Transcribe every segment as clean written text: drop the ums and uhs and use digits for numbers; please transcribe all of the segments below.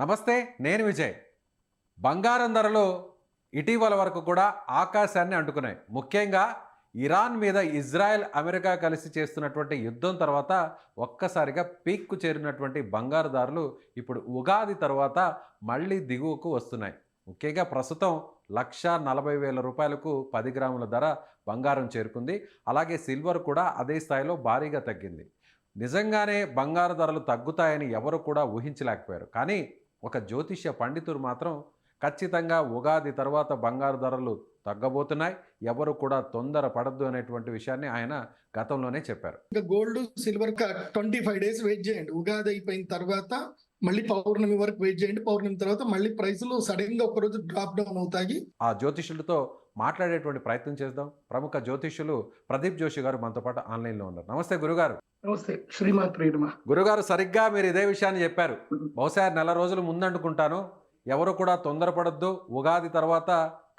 నమస్తే, నేను విజయ్. బంగారం ధరలు ఇటీవల వరకు కూడా ఆకాశాన్ని అంటుకున్నాయి. ముఖ్యంగా ఇరాన్ మీద ఇజ్రాయెల్, అమెరికా కలిసి చేస్తున్నటువంటి యుద్ధం తర్వాత ఒక్కసారిగా పీక్కు చేరినటువంటి బంగారు ధరలు ఇప్పుడు ఉగాది తర్వాత మళ్ళీ దిగువకు వస్తున్నాయి. ముఖ్యంగా ప్రస్తుతం 1,40,000 రూపాయలకు 10 గ్రాముల ధర బంగారం చేరుకుంది. అలాగే సిల్వర్ కూడా అదే స్థాయిలో భారీగా తగ్గింది. నిజంగానే బంగారు ధరలు తగ్గుతాయని ఎవరు కూడా ఊహించలేకపోయారు. కానీ ఒక జ్యోతిష్య పండితుడు మాత్రం ఖచ్చితంగా ఉగాది తర్వాత బంగారు ధరలు తగ్గబోతున్నాయి, ఎవరు కూడా తొందర పడద్దు అనేటువంటి విషయాన్ని ఆయన గతంలోనే చెప్పారు. ఇంకా గోల్డ్ సిల్వర్ 25 days వెయిట్ చేయండి. ఉగాది అయిపోయిన తర్వాత మళ్ళీ పౌర్ణమి వరకు వెయిట్ చేయండి. పౌర్ణమి తర్వాత మళ్ళీ ప్రైసులు సడన్ గా ఒకరోజు డ్రాప్ డౌన్ అవుతాయి. ఆ జ్యోతిష్యులతో మాట్లాడేటువంటి ప్రయత్నం చేద్దాం. ప్రముఖ జ్యోతిష్యులు ప్రదీప్ జోషి గారు మనతో పాటు ఆన్లైన్లో ఉన్నారు. నమస్తే గురుగారు. నమస్తే, శ్రీమాత్రే నమః. గురుగారు, సరిగ్గా మీరు ఇదే విషయాన్ని చెప్పారు. బహుశా నెల రోజులు ముందనుకుంటాను, ఎవరు కూడా తొందరపడద్దు, ఉగాది తర్వాత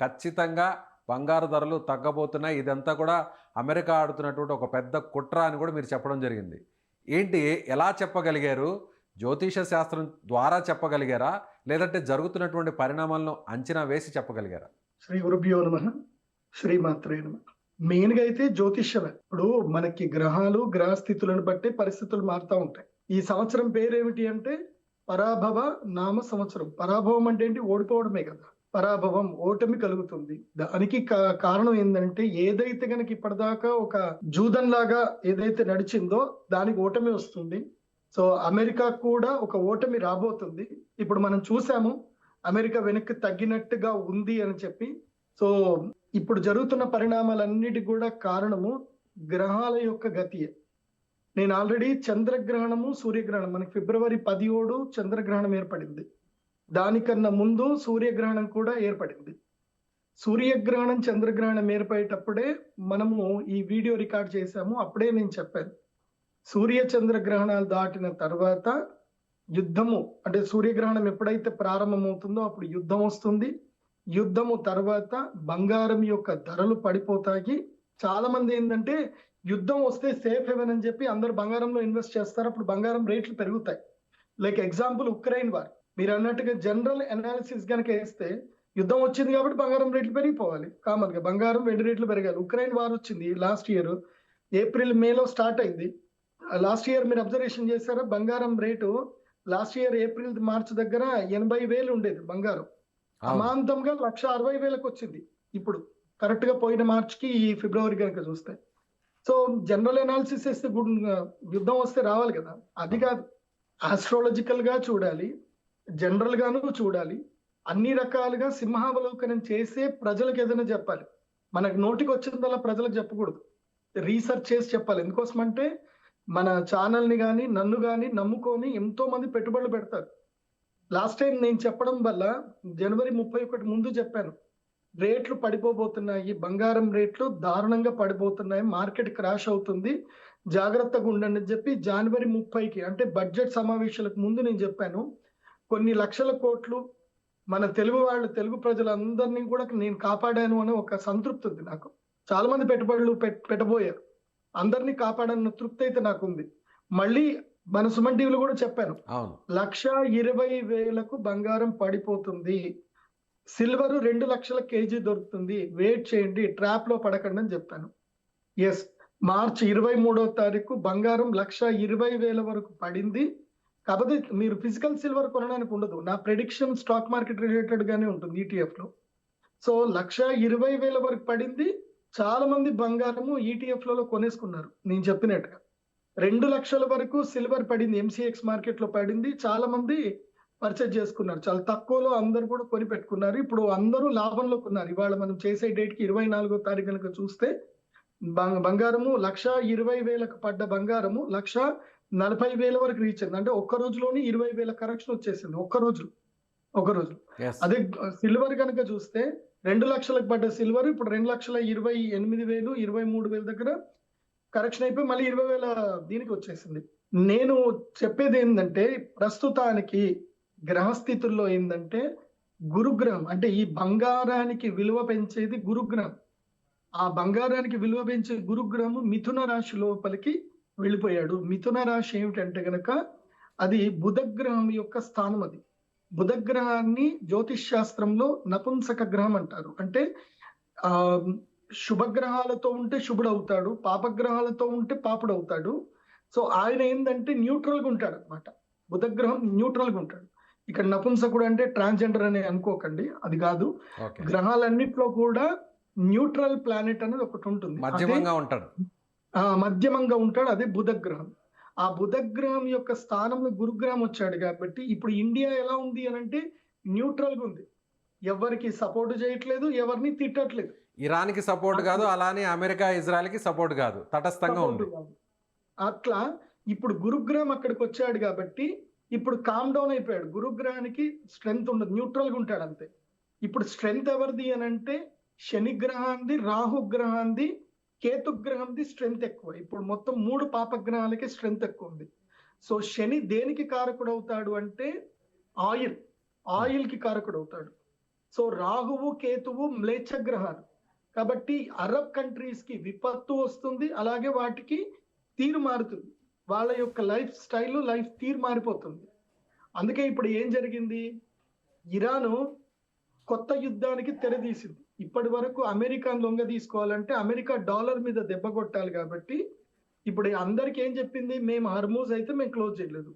ఖచ్చితంగా బంగారు ధరలు తగ్గబోతున్నాయి, ఇదంతా కూడా అమెరికా ఆడుతున్నటువంటి ఒక పెద్ద కుట్ర అని కూడా మీరు చెప్పడం జరిగింది. ఏంటి, ఎలా చెప్పగలిగారు? జ్యోతిష శాస్త్రం ద్వారా చెప్పగలిగారా, లేదంటే జరుగుతున్నటువంటి పరిణామాలను అంచనా వేసి చెప్పగలిగారా? శ్రీ గురుభ్యో నమః, శ్రీమాత్రే నమః. మెయిన్ గా అయితే జ్యోతిష్యమే. ఇప్పుడు మనకి గ్రహాలు గ్రహస్థితులను బట్టి పరిస్థితులు మారుతూ ఉంటాయి. ఈ సంవత్సరం పేరేమిటి అంటే పరాభవ నామ సంవత్సరం. పరాభవం అంటే ఏంటి? ఓడిపోవడమే కదా. పరాభవం, ఓటమి కలుగుతుంది. దానికి కారణం ఏంటంటే ఏదైతే గనక ఇప్పటిదాకా ఒక జూదం లాగా ఏదైతే నడిచిందో దానికి ఓటమి వస్తుంది. సో అమెరికా కూడా ఒక ఓటమి రాబోతుంది. ఇప్పుడు మనం చూసాము, అమెరికా వెనక్కి తగ్గినట్టుగా ఉంది అని చెప్పి. సో ఇప్పుడు జరుగుతున్న పరిణామాలన్నిటి కూడా కారణము గ్రహాల యొక్క గతియే. నేను ఆల్రెడీ చంద్రగ్రహణము, సూర్యగ్రహణం, మనకి February 17 చంద్రగ్రహణం ఏర్పడింది. దానికన్నా ముందు సూర్యగ్రహణం కూడా ఏర్పడింది. సూర్యగ్రహణం, చంద్రగ్రహణం ఏర్పడేటప్పుడే మనము ఈ వీడియో రికార్డ్ చేశాము. అప్పుడే నేను చెప్పాను, సూర్య చంద్రగ్రహణాలు దాటిన తర్వాత యుద్ధము, అంటే సూర్యగ్రహణం ఎప్పుడైతే ప్రారంభమవుతుందో అప్పుడు యుద్ధం వస్తుంది. యుద్ధము తర్వాత బంగారం యొక్క ధరలు పడిపోతాయి. చాలా మంది ఏంటంటే యుద్ధం వస్తే సేఫ్ హెవెన్ అని చెప్పి అందరు బంగారంలో ఇన్వెస్ట్ చేస్తారు. అప్పుడు బంగారం రేట్లు పెరుగుతాయి. Like example Ukraine war. మీరు అన్నట్టుగా జనరల్ అనాలిసిస్ కనుక వేస్తే యుద్ధం వచ్చింది కాబట్టి బంగారం రేట్లు పెరిగిపోవాలి. కామన్ గా బంగారం, వెండి రేట్లు పెరగాలి. ఉక్రెయిన్ వార్ వచ్చింది లాస్ట్ ఇయర్ ఏప్రిల్ మేలో స్టార్ట్ అయింది. లాస్ట్ ఇయర్ మీరు అబ్జర్వేషన్ చేశారా? బంగారం rate last year April March దగ్గర 80,000 ఉండేది బంగారం. అమాంతంగా 1,60,000కు వచ్చింది. ఇప్పుడు కరెక్ట్ గా పోయిన మార్చికి ఈ ఫిబ్రవరి కనుక చూస్తే. సో జనరల్ అనాలిసిస్ వేస్తే యుద్ధం వస్తే రావాలి కదా, అది కాదు. ఆస్ట్రాలజికల్ గా చూడాలి, జనరల్ గాను చూడాలి, అన్ని రకాలుగా సింహావలోకనం చేసే ప్రజలకు ఏదైనా చెప్పాలి. మనకు నోటికి వచ్చిందల్లా ప్రజలకు చెప్పకూడదు, రీసెర్చ్ చేసి చెప్పాలి. ఎందుకోసం అంటే మన ఛానల్ ని కానీ నన్ను కానీ నమ్ముకొని ఎంతో మంది పెట్టుబడులు పెడతారు. లాస్ట్ టైం నేను చెప్పడం వల్ల January 31 ముందు చెప్పాను, రేట్లు పడిపోబోతున్నాయి, బంగారం రేట్లు దారుణంగా పడిపోతున్నాయి, మార్కెట్ క్రాష్ అవుతుంది, జాగ్రత్తగా ఉండండి అని చెప్పి January 30కి అంటే బడ్జెట్ సమావేశాలకు ముందు నేను చెప్పాను. కొన్ని లక్షల కోట్లు మన తెలుగు ప్రజలందరినీ కూడా నేను కాపాడాను అనే ఒక సంతృప్తి ఉంది నాకు. చాలా మంది పెట్టుబడులు పెట్టబోయారు, అందరినీ కాపాడన్న తృప్తి అయితే నాకుంది. మళ్ళీ మన సుమన్ టీవీలో కూడా చెప్పాను, 1,20,000కు బంగారం పడిపోతుంది, సిల్వర్ 2 లక్షల కేజీ దొరుకుతుంది, వెయిట్ చేయండి, ట్రాప్ లో పడకండి అని చెప్పాను. ఎస్, మార్చి 23వ తారీఖు బంగారం 1,20,000 వరకు పడింది. కాకపోతే మీరు ఫిజికల్ సిల్వర్ కొనడానికి ఉండదు. నా ప్రెడిక్షన్ స్టాక్ మార్కెట్ రిలేటెడ్ గానే ఉంటుంది ETF లో. సో 1,20,000 వరకు పడింది. చాలా మంది బంగారము ETF లలో కొనేసుకున్నారు. నేను చెప్పినట్టుగా 2 లక్షల వరకు సిల్వర్ పడింది, MCX మార్కెట్ లో పడింది. చాలా మంది పర్చేజ్ చేసుకున్నారు, చాలా తక్కువలో అందరు కూడా కొని పెట్టుకున్నారు. ఇప్పుడు అందరూ లాభంలో ఉన్నారు. ఇవాళ మనం చేసే డేట్ కి 24వ తారీఖు కనుక చూస్తే బంగారము 1,20,000కు పడ్డ బంగారము 1,40,000 వరకు రీచ్ అయింది. అంటే ఒక్క రోజులోని 20,000 కరెక్షన్ వచ్చేసింది. ఒక్క రోజు. అదే సిల్వర్ కనుక చూస్తే 2 లక్షలకు పడ్డ సిల్వర్ ఇప్పుడు 2,28,000, 23,000 దగ్గర కరెక్షన్ అయిపోయి మళ్ళీ 20,000 దీనికి వచ్చేసింది. నేను చెప్పేది ఏంటంటే ప్రస్తుతానికి గ్రహస్థితుల్లో ఏంటంటే గురుగ్రహం, అంటే ఈ బంగారానికి విలువ పెంచేది గురుగ్రహం. ఆ బంగారానికి విలువ పెంచే గురుగ్రహము మిథున రాశి లోపలికి వెళ్ళిపోయాడు. మిథున రాశి ఏమిటంటే గనక అది బుధగ్రహం యొక్క స్థానం. అది బుధగ్రహాన్ని జ్యోతిష్ శాస్త్రంలో నపుంసక గ్రహం అంటారు. అంటే ఆ శుభగ్రహాలతో ఉంటే శుభుడు అవుతాడు, పాపగ్రహాలతో ఉంటే పాపుడు అవుతాడు. సో ఆయన ఏంటంటే న్యూట్రల్ గా ఉంటాడు అనమాట. బుధగ్రహం న్యూట్రల్ గా ఉంటాడు. ఇక్కడ నపుంసకుడు అంటే ట్రాన్స్జెండర్ అని అనుకోకండి, అది కాదు. ఓకే. గ్రహాలన్నిట్లో కూడా న్యూట్రల్ ప్లానెట్ అనేది ఒకటి ఉంటుంది. అదే మధ్యమంగా ఉంటాడు. మధ్యమంగా ఉంటాడు. అదే బుధగ్రహం. ఆ బుధగ్రహం యొక్క స్థానంలో గురుగ్రహం వచ్చాడు కాబట్టి ఇప్పుడు ఇండియా ఎలా ఉంది అని అంటే న్యూట్రల్ గా ఉంది. ఎవరికి సపోర్ట్ చేయట్లేదు, ఎవరిని తిట్టట్లేదు. ఇరాన్కి సపోర్ట్ కాదు, అలానే అమెరికా ఇజ్రాయెల్కి సపోర్ట్ కాదు, తటస్థంగా Support ఉంది. కాదు. అట్లా ఇప్పుడు గురుగ్రహం అక్కడికి వచ్చాడు కాబట్టి ఇప్పుడు కామ్ డౌన్ అయిపోయాడు. గురుగ్రహానికి స్ట్రెంగ్త్ ఉండదు, న్యూట్రల్ గా ఉంటాడు అంతే. ఇప్పుడు స్ట్రెంగ్త్ ఎవరిది అని అంటే శని గ్రహాంది, రాహు గ్రహాంది, కేతు గ్రహంది స్ట్రెంగ్త్ ఎక్కువ. ఇప్పుడు మొత్తం 3 పాపగ్రహాలకి స్ట్రెంగ్త్ ఎక్కువ ఉంది. సో శని దేనికి కారకుడు అవుతాడు అంటే ఆయిల్ కి కారకుడు అవుతాడు. సో రాహువు కేతువు మ్లేచ్ఛ గ్రహాలు కాబట్టి అరబ్ కంట్రీస్ కి విపత్తు వస్తుంది, అలాగే వాటికి తీరు మారుతుంది. వాళ్ళ యొక్క లైఫ్ స్టైల్, లైఫ్ తీరు మారిపోతుంది. అందుకే ఇప్పుడు ఏం జరిగింది, ఇరాను కొత్త యుద్ధానికి తెరదీసింది. ఇప్పటి వరకు అమెరికాను లొంగ తీసుకోవాలంటే అమెరికా డాలర్ మీద దెబ్బ కొట్టాలి కాబట్టి ఇప్పుడు అందరికి ఏం చెప్పింది, మేము హర్మూజ్ అయితే మేము క్లోజ్ చేయలేదు,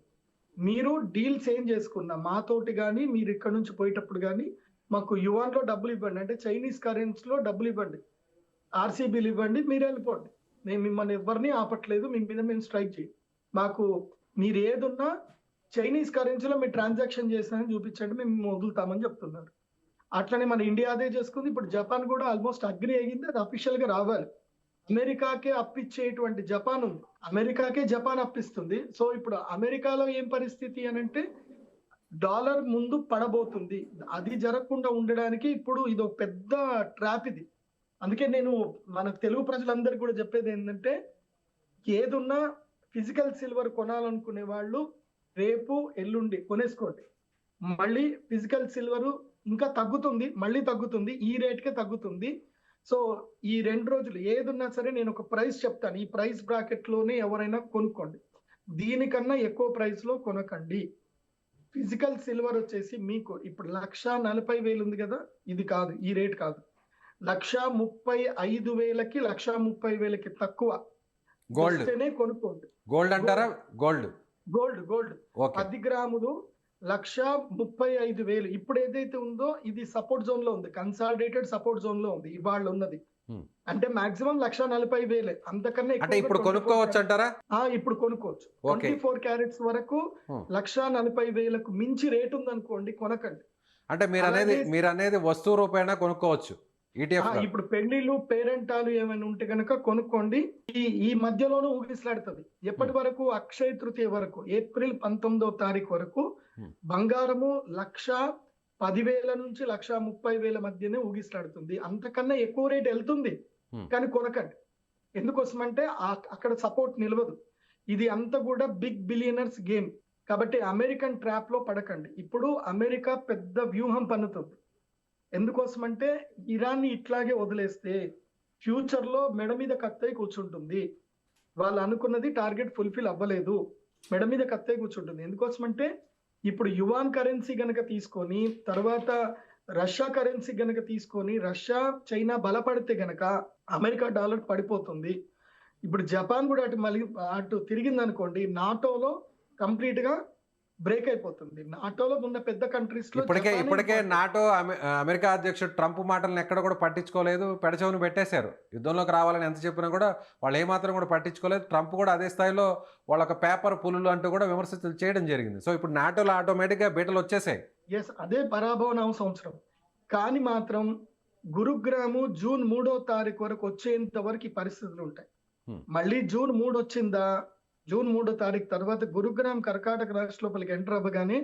మీరు డీల్స్ ఏం చేసుకున్నా మాతోటి కానీ మీరు ఇక్కడ నుంచి పోయేటప్పుడు కానీ మాకు యువాన్ లో డబ్బులు ఇవ్వండి, అంటే చైనీస్ కరెన్సీ లో డబ్బులు ఇవ్వండి, ఆర్సీబీలు ఇవ్వండి, మీరు వెళ్ళిపోండి, మేము మిమ్మల్ని ఎవరిని ఆపట్లేదు, మీ మీద మేము స్ట్రైక్ చేయం, మాకు మీరు ఏదున్నా చైనీస్ కరెన్సీలో మీరు ట్రాన్సాక్షన్ చేస్తానని చూపించండి, మేము వదులుతామని చెప్తున్నారు. అట్లనే మన ఇండియా అదే చేసుకుంది. ఇప్పుడు జపాన్ కూడా ఆల్మోస్ట్ అగ్రి అయ్యింది, అది అఫీషియల్ గా రావాలి. అమెరికాకే అప్పిచ్చేటువంటి జపాన్ ఉంది, అమెరికాకే జపాన్ అప్పిస్తుంది. సో ఇప్పుడు అమెరికాలో ఏం పరిస్థితి అని అంటే డాలర్ ముందు పడబోతుంది. అది జరగకుండా ఉండడానికి ఇప్పుడు ఇది ఒక పెద్ద ట్రాప్ ఇది. అందుకే నేను మన తెలుగు ప్రజలందరికీ కూడా చెప్పేది ఏంటంటే ఏదున్నా ఫిజికల్ సిల్వర్ కొనాలనుకునే వాళ్ళు రేపు ఎల్లుండి కొనేసుకోండి. మళ్ళీ ఫిజికల్ సిల్వర్ ఇంకా తగ్గుతుంది, మళ్ళీ తగ్గుతుంది, ఈ రేట్కే తగ్గుతుంది. సో ఈ 2 రోజులు ఏదున్నా సరే నేను ఒక ప్రైస్ చెప్తాను, ఈ ప్రైస్ బ్రాకెట్ లోనే ఎవరైనా కొనుక్కోండి, దీనికన్నా ఎక్కువ ప్రైస్ లో కొనకండి. ఫిజికల్ సిల్వర్ వచ్చేసి మీకు ఇప్పుడు 1,40,000 ఉంది కదా, ఇది కాదు, ఈ రేట్ కాదు, 1,35,000కి 1,30,000కి తక్కువ గోల్డ్ వస్తేనే కొనుక్కోండి. గోల్డ్ అంటారా? Gold gold okay. 10 గ్రాములు 1,35,000. ఇప్పుడు ఏదైతే ఉందో ఇది సపోర్ట్ జోన్ లో ఉంది, కన్సాలిడేటెడ్ సపోర్ట్ జోన్ లో ఉంది ఇవాళ ఉన్నది. అంటే మాక్సిమం 1,40,000, అంతకన్నా అంటే ఇప్పుడు కొనుక్కోవచ్చు అంటారా? ఇప్పుడు కొనుక్కోవచ్చు. 24 క్యారెట్స్ వరకు 1,40,000కు మించి రేట్ ఉంది అనుకోండి, కొనకండి. అంటే మీరు అనేది వస్తువు రూపాయన కొనుక్కోవచ్చు ETF లో. ఇప్పుడు పెళ్లిళ్ళు పేరెంటాలు ఏమైనా ఉంటే కనుక కొనుక్కోండి. ఈ మధ్యలోనూ ఊగిసలాడుతుంది. ఎప్పటి వరకు, అక్షయ తృతీయ వరకు, ఏప్రిల్ 19వ తారీఖు వరకు బంగారము 1,10,000 నుంచి 1,30,000 మధ్యనే ఊగిసలాడుతుంది. అంతకన్నా ఎక్కువ రేట్ వెళ్తుంది కానీ కొనకండి. ఎందుకోసం అంటే అక్కడ సపోర్ట్ నిలవదు. ఇది అంతా కూడా బిగ్ బిలియనర్స్ గేమ్ కాబట్టి అమెరికన్ ట్రాప్ లో పడకండి. ఇప్పుడు అమెరికా పెద్ద వ్యూహం పన్నుతుంది. ఎందుకోసం అంటే ఇరాన్ని ఇట్లాగే వదిలేస్తే ఫ్యూచర్ లో మెడ మీద కత్తై కూర్చుంటుంది. వాళ్ళు అనుకున్నది టార్గెట్ ఫుల్ఫిల్ అవ్వలేదు, మెడ మీద కత్తై కూర్చుంటుంది. ఎందుకోసం అంటే ఇప్పుడు యువాన్ కరెన్సీ గనక తీసుకొని తర్వాత రష్యా కరెన్సీ గనక తీసుకొని రష్యా చైనా బలపడితే గనక అమెరికా డాలర్ పడిపోతుంది. ఇప్పుడు జపాన్ కూడా అటు తిరిగింది అనుకోండి, నాటోలో కంప్లీట్ గా బ్రేక్ అయిపోతుంది. నాటోలో ఉన్న పెద్ద కంట్రీస్ లో ఇప్పటికే నాటో అమెరికా అధ్యక్షుడు ట్రంప్ మాటలను ఎక్కడ కూడా పట్టించుకోలేదు, పెడచెవును పెట్టేశారు. యుద్ధంలోకి రావాలని ఎంత చెప్పినా కూడా వాళ్ళు ఏమాత్రం కూడా పట్టించుకోలేదు. ట్రంప్ కూడా అదే స్థాయిలో వాళ్ళొక పేపర్ పులులు అంటూ కూడా విమర్శలు చేయడం జరిగింది. సో ఇప్పుడు నాటోలో ఆటోమేటిక్గా బీటలు వచ్చేసాయి. అదే పరాభవన సంవత్సరం. కానీ మాత్రం గురుగ్రహము జూన్ 3వ తారీఖు వరకు వచ్చేంత వరకు ఈ పరిస్థితులు ఉంటాయి. మళ్ళీ జూన్ 3 వచ్చిందా, జూన్ 3వ తారీఖు తర్వాత గురుగ్రహం కర్కాటక రాశి లోపలికి ఎంటర్ అవ్వగానే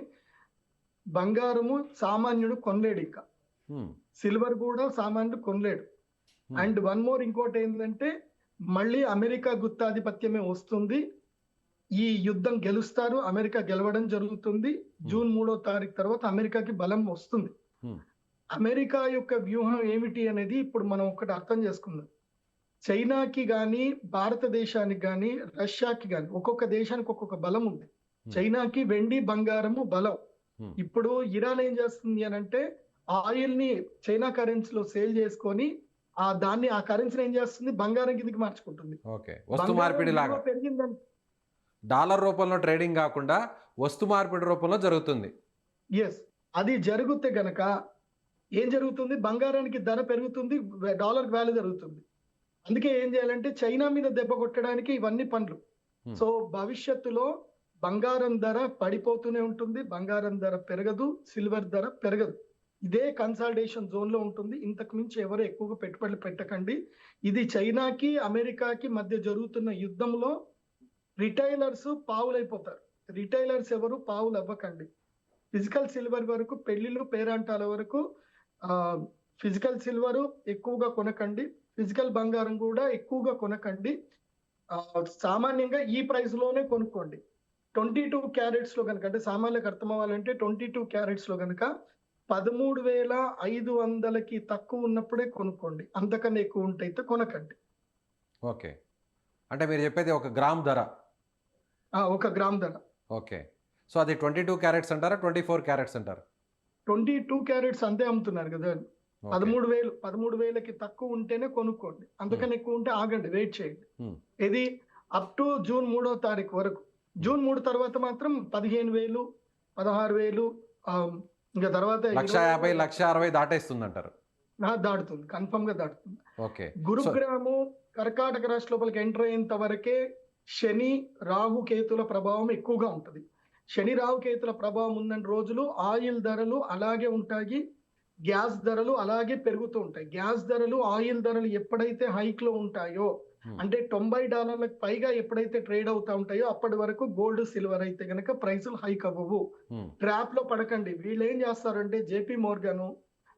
బంగారము సామాన్యుడు కొనలేడు, ఇంకా సిల్వర్ కూడా సామాన్యుడు కొనలేడు. అండ్ వన్ మోర్ ఇంకోటి ఏంటంటే మళ్ళీ అమెరికా గుత్తాధిపత్యమే వస్తుంది. ఈ యుద్ధం గెలుస్తారు, అమెరికా గెలవడం జరుగుతుంది. జూన్ 3వ తారీఖు తర్వాత అమెరికాకి బలం వస్తుంది. అమెరికా యొక్క వ్యూహం ఏమిటి అనేది ఇప్పుడు మనం ఒకటి అర్థం చేసుకుందాం. చైనాకి కానీ భారతదేశానికి కానీ రష్యాకి కానీ ఒక్కొక్క దేశానికి ఒక్కొక్క బలం ఉంది. చైనాకి వెండి బంగారము బలం, ఇప్పుడు ఇరాన్ ఏం చేస్తుంది అని అంటే ఆయిల్ ని చైనా కరెన్సీలో సేల్ చేసుకొని ఆ కరెన్సీని ఏం చేస్తుంది, బంగారం కిందకి మార్చుకుంటుంది. ఓకే, వస్తు మార్పిడి లాగా పెరిగిందని డాలర్ రూపంలో ట్రేడింగ్ కాకుండా వస్తు మార్పిడి రూపంలో జరుగుతుంది. ఎస్, అది జరిగితే గనక ఏం జరుగుతుంది, బంగారానికి ధర పెరుగుతుంది, డాలర్ వాల్యూ జరుగుతుంది. అందుకే ఏం చేయాలంటే చైనా మీద దెబ్బ కొట్టడానికి ఇవన్నీ పనులు. సో భవిష్యత్తులో బంగారం ధర పడిపోతూనే ఉంటుంది, బంగారం ధర పెరగదు, సిల్వర్ ధర పెరగదు. ఇదే కన్సాలిడేషన్ జోన్ లో ఉంటుంది. ఇంతకు మించి ఎవరు ఎక్కువగా పెట్టుబడులు పెట్టకండి. ఇది చైనాకి అమెరికాకి మధ్య జరుగుతున్న యుద్ధంలో రిటైలర్స్ పావులైపోతారు. రిటైలర్స్ ఎవరు పావులు అవ్వకండి. ఫిజికల్ సిల్వర్ వరకు, పెళ్లిళ్ళు పేరంటాల వరకు ఫిజికల్ సిల్వర్ ఎక్కువగా కొనకండి, ఫిజికల్ బంగారం కూడా ఎక్కువగా కొనకండి. సామాన్యంగా ఈ ప్రైస్ లోనే కొనుక్కోండి. 22 క్యారెట్స్ లో కనుక, అంటే సామాన్యులకు అర్థం అవ్వాలంటే 22 క్యారెట్స్ లో కనుక 13,500కి తక్కువ ఉన్నప్పుడే కొనుక్కోండి, అంతకన్నా ఎక్కువ ఉంటే అయితే కొనకండి. ఓకే, అంటే మీరు చెప్పేది 1 గ్రామ్ ధర? 1 గ్రామ్ ధర. ఓకే, సో అది 22 క్యారెట్స్ అంటారా, 24 క్యారెట్స్ అంటారా? 22 క్యారెట్స్ అంతే అమ్ముతున్నారు కదా. 13,000కి తక్కువ ఉంటేనే కొనుక్కోండి, అంతకన్నా ఎక్కువ ఉంటే ఆగండి, వెయిట్ చేయండి. ఇది అప్ టు జూన్ 3వ తారీఖు వరకు. జూన్ 3 తర్వాత మాత్రం 15,000, 16,000, ఇంకా తర్వాత 1,50,000, 1,60,000 దాటేస్తుంది అంటారు. దాటుతుంది, కన్ఫర్మ్ గా దాటుతుంది. ఓకే, గురుగ్రాము కర్కాటక రాశి లోపలికి ఎంటర్ అయ్యేంత వరకే శని రాహు కేతుల ప్రభావం ఎక్కువగా ఉంటుంది. శని రాహు కేతుల ప్రభావం ఉన్న రోజులు ఆయిల్ ధరలు అలాగే ఉంటాయి, గ్యాస్ ధరలు అలాగే పెరుగుతూ ఉంటాయి. గ్యాస్ ధరలు, ఆయిల్ ధరలు ఎప్పుడైతే హైక్ లో ఉంటాయో, అంటే $90 పైగా ఎప్పుడైతే ట్రేడ్ అవుతా ఉంటాయో అప్పటి వరకు గోల్డ్ సిల్వర్ అయితే గనక ప్రైసులు హైక్ అవ్వవు. ట్రాప్ లో పడకండి. వీళ్ళు ఏం చేస్తారంటే JP Morgan,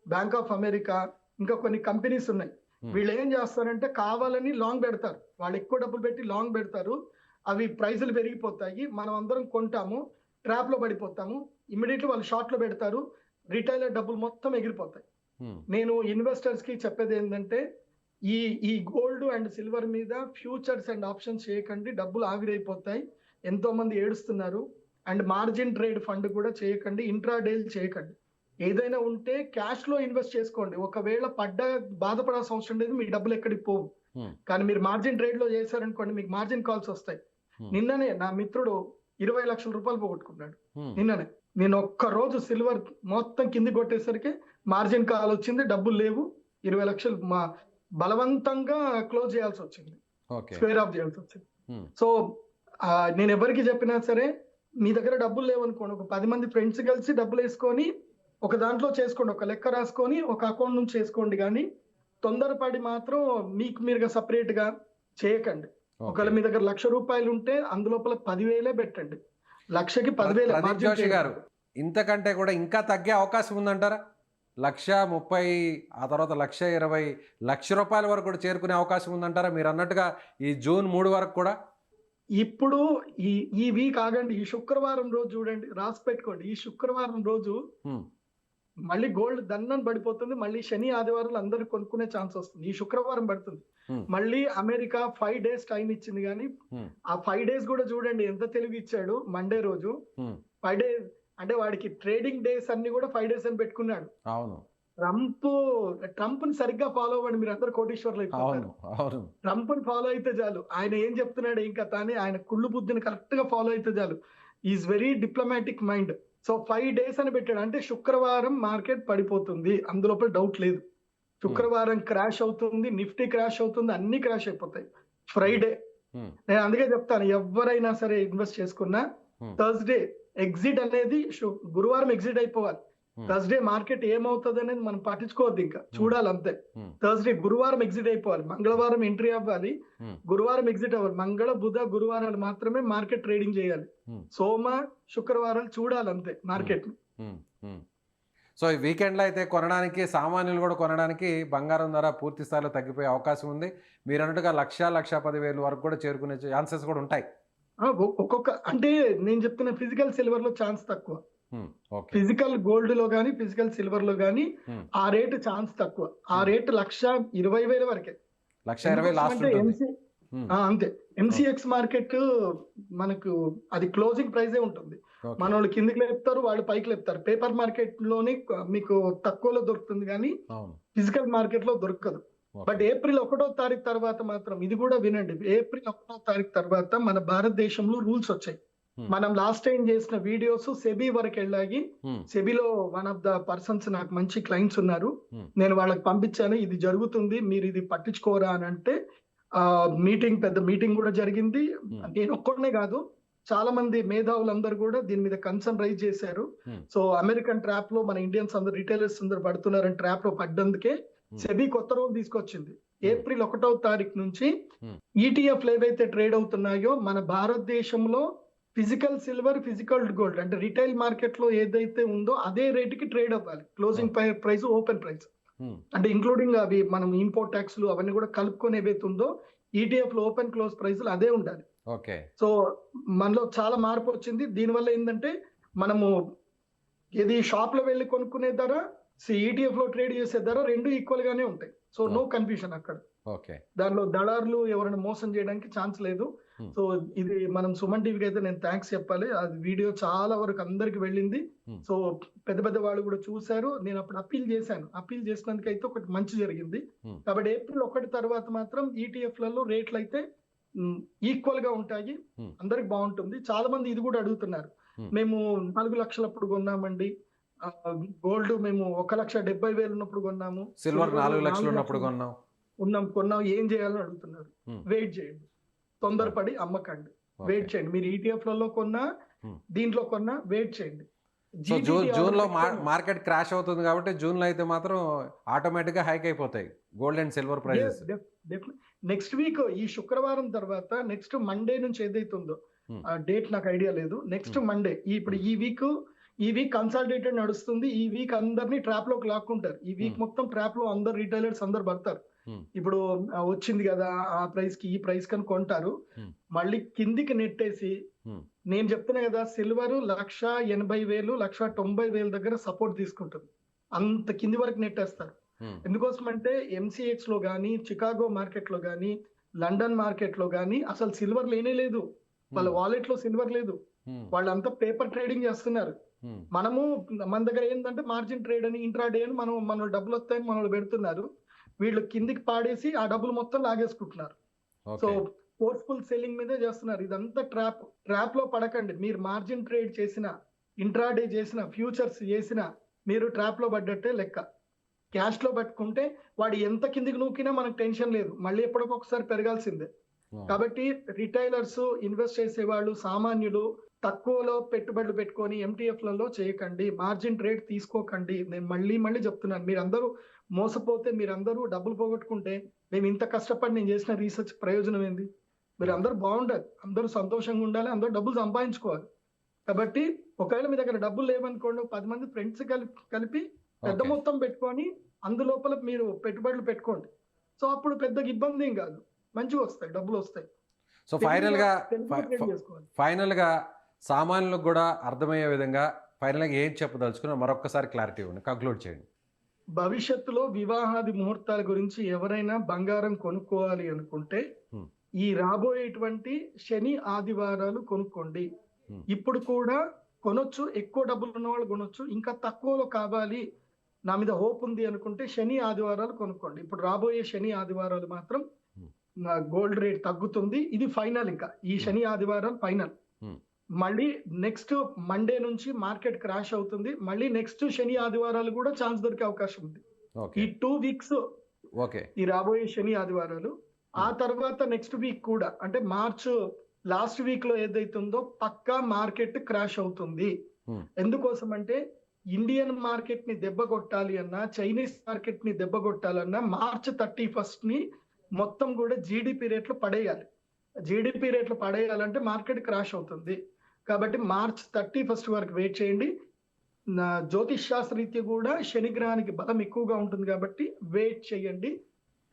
bank of America, ఇంకా కొన్ని కంపెనీస్ ఉన్నాయి. వీళ్ళు ఏం చేస్తారంటే కావాలని లాంగ్ పెడతారు, వాళ్ళు ఎక్కువ డబ్బులు పెట్టి లాంగ్ పెడతారు, అవి ప్రైసులు పెరిగిపోతాయి, మనం అందరం కొంటాము, ట్రాప్ లో పడిపోతాము, ఇమ్మీడియట్లీ వాళ్ళు షార్ట్ లో పెడతారు, రిటైలర్ డబ్బులు మొత్తం ఎగిరిపోతాయి. నేను ఇన్వెస్టర్స్ కి చెప్పేది ఏంటంటే ఈ గోల్డ్ అండ్ సిల్వర్ మీద ఫ్యూచర్స్ అండ్ ఆప్షన్స్ చేయకండి, డబ్బులు ఆవిరైపోతాయి, ఎంతో మంది ఏడుస్తున్నారు. అండ్ మార్జిన్ ట్రేడ్ ఫండ్ కూడా చేయకండి, ఇంట్రాడేల్ చేయకండి. ఏదైనా ఉంటే క్యాష్ లో ఇన్వెస్ట్ చేసుకోండి. ఒకవేళ బాధపడాల్సిన అవసరం లేదు, మీ డబ్బులు ఎక్కడికి పోవు. కానీ మీరు మార్జిన్ ట్రేడ్ లో చేశారనుకోండి, మీకు మార్జిన్ కాల్స్ వస్తాయి. నిన్ననే నా మిత్రుడు 20 లక్షల రూపాయలు పోగొట్టుకున్నాడు. నిన్ననే నేను ఒక్క రోజు సిల్వర్ మొత్తం కింది కొట్టేసరికి మార్జిన్ కాల్ వచ్చింది, డబ్బులు లేవు, 20 లక్షలు బలవంతంగా క్లోజ్ చేయాల్సి వచ్చింది, స్క్వేర్ ఆఫ్ చేయాల్సి వచ్చింది. సో నేను ఎవరికి చెప్పినా సరే, మీ దగ్గర డబ్బులు లేవనుకోండి, ఒక 10 మంది ఫ్రెండ్స్ కలిసి డబ్బులు వేసుకొని ఒక దాంట్లో చేసుకోండి, ఒక లెక్క రాసుకొని ఒక అకౌంట్ నుంచి చేసుకోండి. కానీ తొందరపడి మాత్రం మీకు మీరుగా సపరేట్ గా చేయకండి. ఒకవేళ మీ దగ్గర ₹1,00,000 ఉంటే అందులోపల 10,000 పెట్టండి, లక్షకి 10,000. జోషి గారు, ఇంతకంటే కూడా ఇంకా తగ్గే అవకాశం ఉందంటారా? 1,30,000, ఆ తర్వాత 1,20,000, ₹1,00,000 వరకు కూడా చేరుకునే అవకాశం ఉందంటారా? మీరు అన్నట్టుగా ఈ జూన్ 3 వరకు కూడా. ఇప్పుడు ఈ వీక్ ఆగండి, ఈ శుక్రవారం రోజు చూడండి, రాసి పెట్టుకోండి. ఈ శుక్రవారం రోజు మళ్ళీ గోల్డ్ దన్నం పడిపోతుంది, మళ్ళీ శని ఆదివారాలు అందరూ కొనుక్కునే ఛాన్స్ వస్తుంది. ఈ శుక్రవారం పడుతుంది. మళ్ళీ అమెరికా 5 days టైం ఇచ్చింది, కానీ ఆ 5 days కూడా చూడండి ఎంత తెలివి ఇచ్చాడు. మండే రోజు 5 days అంటే వాడికి ట్రేడింగ్ డేస్ అన్ని కూడా 5 days అని పెట్టుకున్నాడు. అవును, ట్రంప్ ని సరిగ్గా ఫాలో అవ్వండి, మీరు అందరు కోటీశ్వర్లు అయిపోతారు. ట్రంప్ ని ఫాలో అయితే చాలు, ఆయన ఏం చెప్తున్నాడు ఇంకా తానే, ఆయన కుళ్ళు బుద్ధిని కరెక్ట్ గా ఫాలో అయితే చాలు. Is very diplomatic mind. So 5 days అని పెట్టాడు, అంటే శుక్రవారం మార్కెట్ పడిపోతుంది, అందులోపల డౌట్ లేదు. శుక్రవారం క్రాష్ అవుతుంది, నిఫ్టీ క్రాష్ అవుతుంది, అన్ని క్రాష్ అయిపోతాయి. ఫ్రైడే నేను అందుకే చెప్తాను, ఎవరైనా సరే ఇన్వెస్ట్ చేసుకున్నా థర్స్డే ఎగ్జిట్ అనేది, గురువారం ఎగ్జిట్ అయిపోవాలి. థర్స్డే మార్కెట్ ఏమవుతుంది అనేది మనం పట్టించుకోవద్దు, ఇంకా చూడాలి అంతే. థర్స్డే గురువారం ఎగ్జిట్ అయిపోవాలి, మంగళవారం ఎంట్రీ అవ్వాలి, గురువారం ఎగ్జిట్ అవ్వాలి. మంగళ బుధ గురువారాలు మాత్రమే మార్కెట్ ట్రేడింగ్ చేయాలి, సోమ శుక్రవారాలు చూడాలి అంతే మార్కెట్. సో ఈ వీకెండ్లో అయితే కొనడానికి, సామాన్యులు కూడా కొనడానికి బంగారం ధర పూర్తి స్థాయిలో తగ్గిపోయే అవకాశం ఉంది. మీరు అన్నట్టుగా 1,10,000 వరకు కూడా చేరుకునే ఛాన్సెస్ కూడా ఉంటాయి. ఒక్కొక్క, అంటే నేను చెప్తున్న ఫిజికల్ సిల్వర్ లో ఛాన్స్ తక్కువ, ఫిజికల్ గోల్డ్ లో గానీ ఫిజికల్ సిల్వర్ లో గానీ ఆ రేటు ఛాన్స్ తక్కువ. ఆ రేటు 1,20,000 వరకే, 1,20,000 లాస్ట్ అంతే. ఎంసీఎక్స్ మార్కెట్ మనకు అది క్లోజింగ్ ప్రైజే ఉంటుంది. ఓకే. మన వాళ్ళు కిందికి లేపుతారు, వాళ్ళు పైకి లేపుతారు. పేపర్ మార్కెట్ లోని మీకు తక్కువలో దొరుకుతుంది కానీ అవును. ఫిజికల్ మార్కెట్ లో దొరకదు. But okay. ఏప్రిల్ 1వ తారీఖు తర్వాత మాత్రం ఇది కూడా వినండి, ఏప్రిల్ 1వ తారీఖు తర్వాత మన భారతదేశంలో రూల్స్ వచ్చాయి. Hmm. మనం లాస్ట్ టైం చేసిన వీడియోస్ సెబీ వరకు వెళ్ళాయి. Hmm. సెబీలో వన్ ఆఫ్ ద పర్సన్స్ నాకు మంచి క్లయింట్స్ ఉన్నారు. Hmm. నేను వాళ్ళకి పంపించాను, ఇది జరుగుతుంది మీరు ఇది పట్టించుకోరా అని అంటే పెద్ద మీటింగ్ కూడా జరిగింది. Hmm. నేను ఒక్కడనే కాదు, చాలా మంది మేధావులందరూ కూడా దీని మీద కన్సర్న్ రైజ్ చేశారు. Hmm. సో అమెరికన్ ట్రాప్ లో మన ఇండియన్స్ అందరు రిటైలర్స్ అందరు పడుతున్నారని ట్రాప్ లో పడ్డందుకే సెబీ కొత్త రూల్ తీసుకొచ్చింది. ఏప్రిల్ 1వ తారీఖు నుంచి ఈటీఎఫ్లు ఏవైతే ట్రేడ్ అవుతున్నాయో మన భారతదేశంలో ఫిజికల్ సిల్వర్, ఫిజికల్ గోల్డ్ అంటే రిటైల్ మార్కెట్ లో ఏదైతే ఉందో అదే రేటుకి ట్రేడ్ అవ్వాలి. క్లోజింగ్ ప్రైస్, ఓపెన్ ప్రైస్ అంటే ఇంక్లూడింగ్ అవి మనం ఇంపోర్ట్ ట్యాక్స్లు అవన్నీ కూడా కలుపుకొని ఏవైతే ఉందో ఈటీఎఫ్ లో ఓపెన్ క్లోజ్ ప్రైస్లు అదే ఉండాలి. ఓకే. సో మనలో చాలా మార్పు వచ్చింది. దీనివల్ల ఏంటంటే మనము ఏది షాప్ లో వెళ్ళి కొనుక్కునే ధర, ఈటీఎఫ్ లో ట్రేడ్ చేసే ధర రెండు ఈక్వల్ గానే ఉంటాయి. సో నో కన్ఫ్యూజన్ అక్కడ. ఓకే. దానిలో దళారులు ఎవరైనా మోసం చేయడానికి ఛాన్స్ లేదు. సో ఇది మనం సుమన్ టీవీకి అయితే నేను థ్యాంక్స్ చెప్పాలి. అది వీడియో చాలా వరకు అందరికి వెళ్ళింది. సో పెద్ద పెద్ద వాళ్ళు కూడా చూశారు. నేను అప్పుడు అప్పీల్ చేశాను. అప్పీల్ చేసినందుకు అయితే ఒకటి మంచి జరిగింది. కాబట్టి ఏప్రిల్ 1 తర్వాత మాత్రం ఈటీఎఫ్ లలో రేట్లు అయితే ఈక్వల్ గా ఉంటాయి, అందరికి బాగుంటుంది. చాలా మంది ఇది కూడా అడుగుతున్నారు, మేము 4 లక్షలప్పుడు కొన్నామండి, గోల్డ్ మేము 1,70,000 ఉన్నప్పుడు కొన్నాము, సిల్వర్ 4 లక్షలు ఉన్నప్పుడు కొన్నాం ఏం చేయాలని అడుగుతున్నారు. వెయిట్ చేయండి, తొందరపడి అమ్మకండి, వెయిట్ చేయండి. మీరు ఈటీఎఫ్ లలో కొన్నా దీంట్లో కొన్నా వెయిట్ చేయండి. జూన్ లో మార్కెట్ క్రాష్ అవుతుంది కాబట్టి జూన్ లో అయితే మాత్రం ఆటోమేటిక్ గా హైక్ అయిపోతాయి gold and silver prizes. Next week ఈ శుక్రవారం తర్వాత నెక్స్ట్ మండే నుంచి ఏదైతుందో ఆ డేట్ నాకు ఐడియా లేదు. నెక్స్ట్ మండే ఇప్పుడు ఈ వీక్ కన్సాలిడేటెడ్ నడుస్తుంది. ఈ వీక్ అందరినీ ట్రాప్ లోకి లాక్కుంటారు. ఈ వీక్ మొత్తం ట్రాప్ లో అందరు రిటైలర్స్ అందరు పడతారు. ఇప్పుడు వచ్చింది కదా ఆ ప్రైస్ కి ఈ ప్రైస్ కని కొంటారు, మళ్ళీ కిందికి నెట్టేసి నేను చెప్తున్నా కదా సిల్వర్ 1,80,000 1,90,000 దగ్గర సపోర్ట్ తీసుకుంటుంది. అంత కింది వరకు నెట్టేస్తారు. ఎందుకోసం అంటే ఎంసీఎక్స్ లో గానీ, చికాగో మార్కెట్ లో గానీ, లండన్ మార్కెట్ లో గానీ అసలు సిల్వర్ లేనే లేదు. వాళ్ళ వాలెట్ లో సిల్వర్ లేదు. వాళ్ళంతా పేపర్ ట్రేడింగ్ చేస్తున్నారు. మన దగ్గర ఏంటంటే మార్జిన్ ట్రేడ్ అని, ఇంట్రాడే అని మన డబ్బులు వస్తాయని మన పెడుతున్నారు. వీళ్ళు కిందికి పాడేసి ఆ డబ్బులు మొత్తం లాగేసుకుంటున్నారు. సో ఫోర్స్ఫుల్ సెల్లింగ్ మీదే చేస్తున్నారు. ఇదంతా ట్రాప్ లో పడకండి. మీరు మార్జిన్ ట్రేడ్ చేసిన, ఇంట్రాడే చేసిన, ఫ్యూచర్స్ చేసిన మీరు ట్రాప్ లో పడ్డట్టే లెక్క. క్యాష్ లో పట్టుకుంటే వాడు ఎంత కిందికి నూకినా మనకు టెన్షన్ లేదు, మళ్ళీ ఎప్పటికొకసారి పెరగాల్సిందే. కాబట్టి రిటైలర్స్, ఇన్వెస్ట్ చేసేవాళ్ళు, సామాన్యులు తక్కువలో పెట్టుబడులు పెట్టుకొని ఎంటీఎఫ్లలో చేయకండి, మార్జిన్ ట్రేడ్ తీసుకోకండి. నేను మళ్ళీ చెప్తున్నాను, మీరందరూ మోసపోతే, మీరందరూ డబ్బులు పోగొట్టుకుంటే మేము ఇంత కష్టపడి నేను చేసిన రీసెర్చ్ ప్రయోజనం ఏంది? మీరు అందరూ బాగుండాలి, అందరూ సంతోషంగా ఉండాలి, అందరూ డబ్బులు సంపాదించుకోవాలి. కాబట్టి ఒకవేళ మీ దగ్గర డబ్బులు లేవనుకోండి, 10 మంది ఫ్రెండ్స్ కలిపి పెద్ద మొత్తం పెట్టుకొని అందులోపల మీరు పెట్టుబడులు పెట్టుకోండి. సో అప్పుడు పెద్దగా ఇబ్బంది ఏం కాదు, మంచిగా వస్తాయి, డబ్బులు వస్తాయి. సో ఫైనల్ గా సామాన్యులకు కూడా అర్థమయ్యే విధంగా ఫైనల్ గా ఏం చెప్పదలుచుకున్నా మరొకసారి క్లారిటీ ఇవ్వండి, కంక్లూడ్ చేయండి. భవిష్యత్తులో వివాహాది ముహూర్తాల గురించి ఎవరైనా బంగారం కొనుక్కోవాలి అనుకుంటే ఈ రాబోయేటువంటి శని ఆదివారాలు కొనుక్కోండి. ఇప్పుడు కూడా కొనొచ్చు, ఎక్కువ డబ్బులు ఉన్న వాళ్ళు కొనొచ్చు. ఇంకా తక్కువలో కావాలి, నా మీద హోప్ ఉంది అనుకుంటే శని ఆదివారాలు కొనుక్కోండి. ఇప్పుడు రాబోయే శని ఆదివారాలు మాత్రం గోల్డ్ రేట్ తగ్గుతుంది. ఇది ఫైనల్, ఇంకా ఈ శని ఆదివారాలు ఫైనల్. మళ్ళీ నెక్స్ట్ మండే నుంచి మార్కెట్ క్రాష్ అవుతుంది. మళ్ళీ నెక్స్ట్ శని ఆదివారాలు కూడా ఛాన్స్ దొరికే అవకాశం ఉంది. ఈ 2 వీక్స్ ఈ రాబోయే శని ఆదివారాలు. ఆ తర్వాత నెక్స్ట్ వీక్ కూడా అంటే మార్చ్ లాస్ట్ వీక్ లో ఏదైతుందో పక్కా మార్కెట్ క్రాష్ అవుతుంది. ఎందుకోసం అంటే ఇండియన్ మార్కెట్ ని దెబ్బ కొట్టాలి అన్నా, చైనీస్ మార్కెట్ ని దెబ్బ కొట్టాలన్నా మార్చ్ 31 ని మొత్తం కూడా జీడిపి రేట్లు పడేయాలి. జీడిపి రేట్లు పడేయాలంటే మార్కెట్ క్రాష్ అవుతుంది. కాబట్టి మార్చ్ 31 వరకు వెయిట్ చేయండి. జ్యోతిష్ శాస్త్రరీత్యా కూడా శనిగ్రహానికి బలం ఎక్కువగా ఉంటుంది కాబట్టి వెయిట్ చేయండి.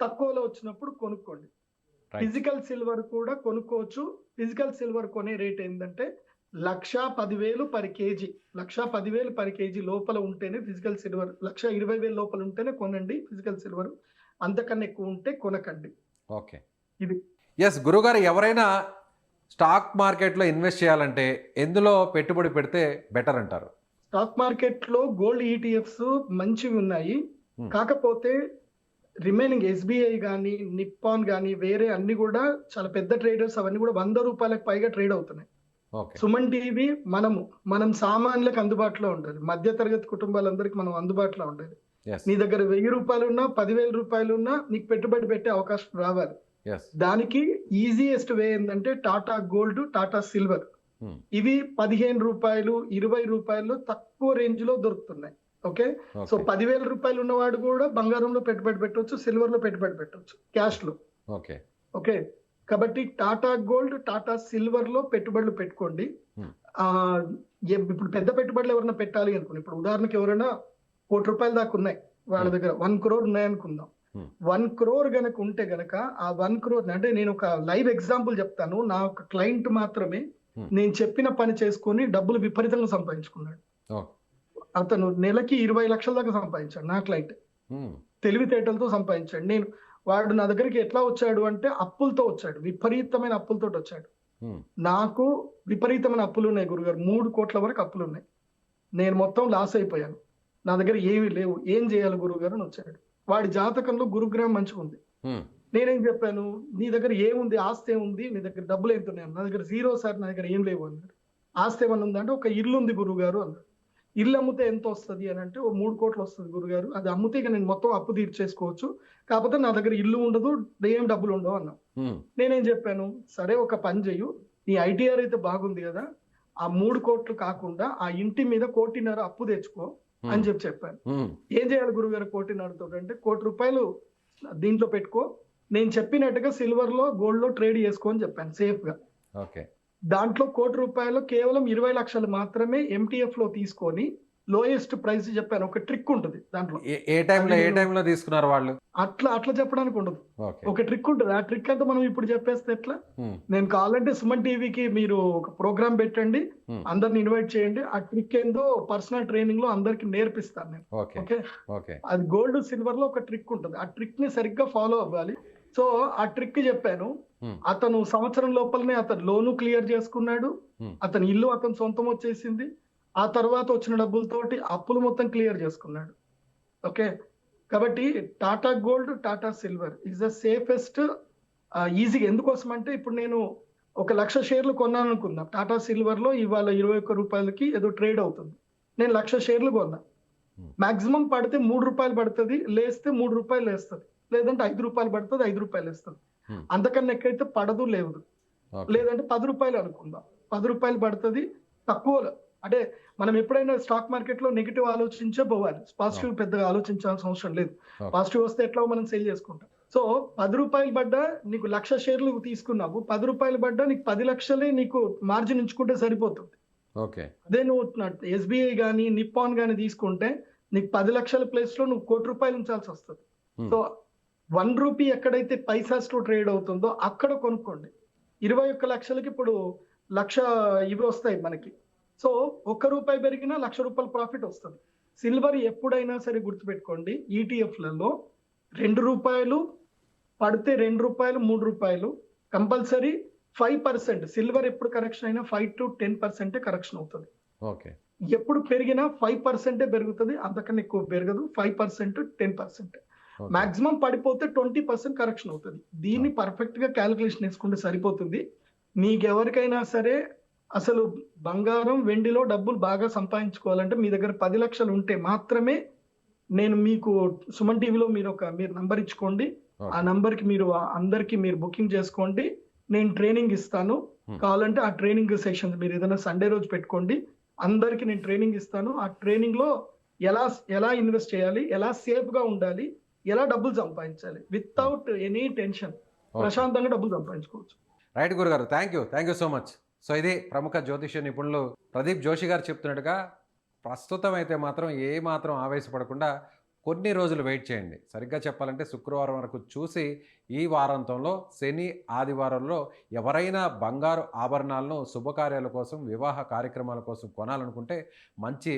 తక్కువలో వచ్చినప్పుడు కొనుక్కోండి. ఫిజికల్ సిల్వర్ కూడా కొనుక్కోవచ్చు. ఫిజికల్ సిల్వర్ కొనే రేట్ ఏంటంటే 1,10,000 పర్ కేజీ. 1,10,000 పర్ కేజీ లోపల ఉంటేనే ఫిజికల్ సిల్వర్, 1,20,000 లోపల ఉంటేనే కొనండి ఫిజికల్ సిల్వర్. అంతకన్నా ఎక్కువ ఉంటే కొనకండి. ఓకే, ఇది ఎస్ గురుగారు, ఎవరైనా స్టాక్ మార్కెట్లో ఇన్వెస్ట్ చేయాలంటే ఎందులో పెట్టుబడి పెడితే బెటర్ అంటారు? స్టాక్ మార్కెట్ లో గోల్డ్ ఈటీఎఫ్స్ మంచివి ఉన్నాయి. Hmm. కాకపోతే రిమైనింగ్ ఎస్బీఐ కానీ నిప్పాన్ కానీ వేరే అన్ని కూడా చాలా పెద్ద ట్రేడర్స్ అవన్నీ కూడా 100 రూపాయలకు పైగా ట్రేడ్ అవుతున్నాయి. ఓకే. సుమన్ టీవీ మనం సామాన్యులకు అందుబాటులో ఉండేది, మధ్య తరగతి కుటుంబాలందరికీ మనం అందుబాటులో ఉండేది. ఎస్ నీ దగ్గర 1000 రూపాయలు ఉన్నా 10,000 రూపాయలు ఉన్నా నీకు పెట్టుబడి పెట్టే అవకాశం రావాలి. ఎస్ దానికి ఈజియెస్ట్ వే ఏంటంటే టాటా గోల్డ్, టాటా సిల్వర్. ఇవి 15 రూపాయలు 20 రూపాయలు తక్కువ రేంజ్ లో దొరుకుతున్నాయి. ఓకే, సో 10,000 రూపాయలు ఉన్నవాడు కూడా బంగారంలో పెట్టుబడి పెట్టవచ్చు, సిల్వర్ లో పెట్టుబడి పెట్టవచ్చు, క్యాష్ లో. ఓకే ఓకే, కాబట్టి టాటా గోల్డ్, టాటా సిల్వర్ లో పెట్టుబడులు పెట్టుకోండి. ఆ ఇప్పుడు పెద్ద పెట్టుబడులు ఎవరైనా పెట్టాలి అనుకోండి, ఇప్పుడు ఉదాహరణకి ఎవరైనా ₹1,00,00,000 దాకా ఉన్నాయి వాళ్ళ దగ్గర, 1 crore ఉన్నాయనుకుందాం. 1 crore గనక ఉంటే గనక ఆ 1 crore, అంటే నేను ఒక లైవ్ ఎగ్జాంపుల్ చెప్తాను. నా ఒక క్లయింట్ మాత్రమే నేను చెప్పిన పని చేసుకొని డబ్బులు విపరీతంగా సంపాదించుకున్నాడు. అతను నెలకి 20 లక్షల దాకా సంపాదించాడు. నా క్లయింట్ తెలివితేటలతో సంపాదించాడు. వాడు నా దగ్గరికి ఎట్లా వచ్చాడు అంటే అప్పులతో వచ్చాడు, విపరీతమైన అప్పులతో వచ్చాడు. నాకు విపరీతమైన అప్పులు ఉన్నాయి గురుగారు, 3 కోట్ల వరకు అప్పులు ఉన్నాయి. నేను మొత్తం లాస్ అయిపోయాను, నా దగ్గర ఏమీ లేవు, ఏం చేయాలి గురుగారు అని వచ్చాడు. వాడి జాతకంలో గురుగ్రహం మంచిగా ఉంది. నేనేం చెప్పాను, నీ దగ్గర ఏముంది, ఆస్తి ఏముంది, నీ దగ్గర డబ్బులు ఎంత ఉన్నాయి? నా దగ్గర 0 సార్, నా దగ్గర ఏం లేవు అన్నాడు. ఆస్తి ఏమన్నా ఉందంటే ఒక ఇల్లు ఉంది గురుగారు అన్నాడు. ఇల్లు అమ్మితే ఎంత వస్తుంది అని అంటే, 3 కోట్లు వస్తుంది గురుగారు, అది అమ్మితే ఇక నేను మొత్తం అప్పు తీర్చేసుకోవచ్చు, కాకపోతే నా దగ్గర ఇల్లు ఉండదు, ఏం డబ్బులు ఉండవు అన్నా. నేనేం చెప్పాను, సరే ఒక పని చెయ్యు, నీ ఐటీఆర్ అయితే బాగుంది కదా, ఆ 3 కోట్లు కాకుండా ఆ ఇంటి మీద 1.5 కోటి అప్పు తెచ్చుకో అని చెప్పాను. ఏం చేయాలి గురుగారు 1.5 కోటితో అంటే, 1 కోటి రూపాయలు దీంట్లో పెట్టుకో, నేను చెప్పినట్టుగా సిల్వర్ లో గోల్డ్ లో ట్రేడ్ చేసుకో అని చెప్పాను సేఫ్ గా. దాంట్లో 1 కోటి రూపాయలు కేవలం 20 లక్షలు మాత్రమే ఎంటీఎఫ్ లో తీసుకొని లోయెస్ట్ ప్రైస్ చెప్పాను. ఒక ట్రిక్ ఉంటుంది దాంట్లో. ఏ టైంలో తీసుకున్నారు వాళ్ళు? అట్లా చెప్పడానికి ఉండదు, ఒక ట్రిక్ ఉంటుంది. ఆ ట్రిక్ అంతా మనం ఇప్పుడు చెప్పేస్తే ఎట్లా? నేను కావాలంటే సుమన్ టీవీకి మీరు ఒక ప్రోగ్రామ్ పెట్టండి, అందరిని ఇన్వైట్ చేయండి, ఆ ట్రిక్ ఏందో పర్సనల్ ట్రైనింగ్ లో అందరికి నేర్పిస్తాను నేను. ఓకే, అది గోల్డ్ సిల్వర్ లో ఒక ట్రిక్ ఉంటుంది, ఆ ట్రిక్ ని సరిగ్గా ఫాలో అవ్వాలి. సో ఆ ట్రిక్ చెప్పాను. అతను సంవత్సరం లోపలనే అతను లోను క్లియర్ చేసుకున్నాడు, అతని ఇల్లు అతను సొంతం వచ్చేసింది, ఆ తర్వాత వచ్చిన డబ్బులతోటి అప్పులు మొత్తం క్లియర్ చేసుకున్నాడు. ఓకే, కాబట్టి Tata gold, Tata silver is the safest. ఈజీగా ఎందుకోసం అంటే, ఇప్పుడు నేను 1,00,000 షేర్లు కొన్నాను అనుకుందాం, టాటా సిల్వర్ లో ఇవాళ 21 రూపాయలకి ఏదో ట్రేడ్ అవుతుంది. నేను 1,00,000 షేర్లు కొన్నా, మాక్సిమం పడితే 3 రూపాయలు పడుతుంది, లేస్తే 3 రూపాయలు లేస్తుంది, లేదంటే 5 రూపాయలు పడుతుంది, 5 రూపాయలు వేస్తుంది. అంతకన్నా ఎక్కడైతే పడదు లేదు. లేదంటే 10 రూపాయలు అనుకుందాం, 10 రూపాయలు పడుతుంది తక్కువలో. అంటే మనం ఎప్పుడైనా స్టాక్ మార్కెట్ లో నెగిటివ్ ఆలోచించే పోవాలి, పాజిటివ్ పెద్దగా ఆలోచించాల్సిన అవసరం లేదు. పాజిటివ్ వస్తే ఎట్లా మనం సేల్ చేసుకుంటాం. సో 10 రూపాయలు పడ్డా నీకు 1,00,000 షేర్లు తీసుకున్నావు, 10 రూపాయలు పడ్డా నీకు 10 లక్షలే నీకు మార్జిన్ ఉంచుకుంటే సరిపోతుంది. అదే నువ్వు ఎస్బీఐ కానీ నిప్పాన్ కానీ తీసుకుంటే నీకు 10 లక్షల ప్లేస్ లో నువ్వు 1 కోటి రూపాయలు ఉంచాల్సి వస్తుంది. సో 1 రూపీ ఎక్కడైతే పైసాస్ లో ట్రేడ్ అవుతుందో అక్కడ కొనుక్కోండి. 21 లక్షలకి ఇప్పుడు 1,00,000 ఇవి వస్తాయి మనకి. సో 1 రూపాయి పెరిగినా 1,00,000 రూపాయల ప్రాఫిట్ వస్తుంది. సిల్వర్ ఎప్పుడైనా సరే గుర్తుపెట్టుకోండి, ఈటీఎఫ్లలో 2 రూపాయలు పడితే 2 రూపాయలు 3 రూపాయలు కంపల్సరీ 5%. సిల్వర్ ఎప్పుడు కరెక్షన్ అయినా 5 to 10% కరెక్షన్ అవుతుంది. ఎప్పుడు పెరిగినా 5% పెరుగుతుంది, అంతకన్నా ఎక్కువ పెరగదు. 5% 10%. మాక్సిమం పడిపోతే 20% కరెక్షన్ అవుతుంది. దీన్ని పర్ఫెక్ట్ గా క్యాలిక్యులేషన్ వేసుకుంటే సరిపోతుంది. మీకెవరికైనా సరే అసలు బంగారం వెండిలో డబ్బులు బాగా సంపాదించుకోవాలంటే మీ దగ్గర 10 లక్షలు ఉంటే మాత్రమే నేను మీకు సుమన్ టీవీలో మీరు నంబర్ ఇచ్చుకోండి, ఆ నంబర్ కి మీరు అందరికి మీరు బుకింగ్ చేసుకోండి, నేను ట్రైనింగ్ ఇస్తాను. కావాలంటే ఆ ట్రైనింగ్ సెషన్స్ మీరు ఏదైనా సండే రోజు పెట్టుకోండి, అందరికి నేను ట్రైనింగ్ ఇస్తాను. ఆ ట్రైనింగ్ లో ఎలా ఇన్వెస్ట్ చేయాలి, ఎలా సేఫ్ గా ఉండాలి, ఎలా డబ్బులు సంపాదించాలి వితౌట్ ఎనీ టెన్షన్, ప్రశాంతంగా డబ్బులు సంపాదించుకోవచ్చు. రైట్ గురుగారు, thank you so much. So ఇది ప్రముఖ జ్యోతిష్య నిపుణులు ప్రదీప్ జోషి గారు చెప్తున్నట్టుగా, ప్రస్తుతం అయితే మాత్రం ఏ మాత్రం ఆవేశపడకుండా కొన్ని రోజులు వెయిట్ చేయండి. సరిగ్గా చెప్పాలంటే శుక్రవారం వరకు చూసి, ఈ వారాంతంలో శని ఆదివారంలో ఎవరైనా బంగారు ఆభరణాలను శుభకార్యాల కోసం, వివాహ కార్యక్రమాల కోసం కొనాలనుకుంటే మంచి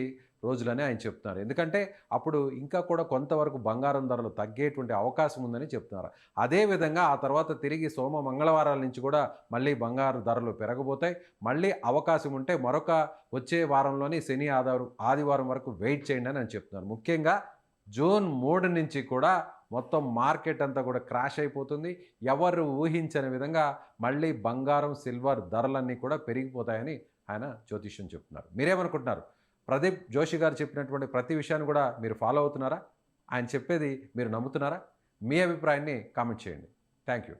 రోజులని ఆయన చెప్తున్నారు. ఎందుకంటే అప్పుడు ఇంకా కూడా కొంతవరకు బంగారం ధరలు తగ్గేటువంటి అవకాశం ఉందని చెప్తున్నారు. అదేవిధంగా ఆ తర్వాత తిరిగి సోమ మంగళవారాల నుంచి కూడా మళ్ళీ బంగారు ధరలు పెరగబోతాయి. మళ్ళీ అవకాశం ఉంటే మరొక వచ్చే వారంలోని శని ఆదివారం వరకు వెయిట్ చేయండి అని చెప్తున్నారు. ముఖ్యంగా జూన్ 3 నుంచి కూడా మొత్తం మార్కెట్ అంతా కూడా క్రాష్ అయిపోతుంది. ఎవరు ఊహించని విధంగా మళ్ళీ బంగారం, సిల్వర్ ధరలన్నీ కూడా పెరిగిపోతాయని ఆయన జ్యోతిష్యం చెప్తున్నారు. మీరేమనుకుంటున్నారు? ప్రదీప్ జోషి గారు చెప్పినటువంటి ప్రతి విషయాన్ని కూడా మీరు ఫాలో అవుతున్నారా? ఆయన చెప్పేది మీరు నమ్ముతున్నారా? మీ అభిప్రాయాన్ని కామెంట్ చేయండి. Thank you.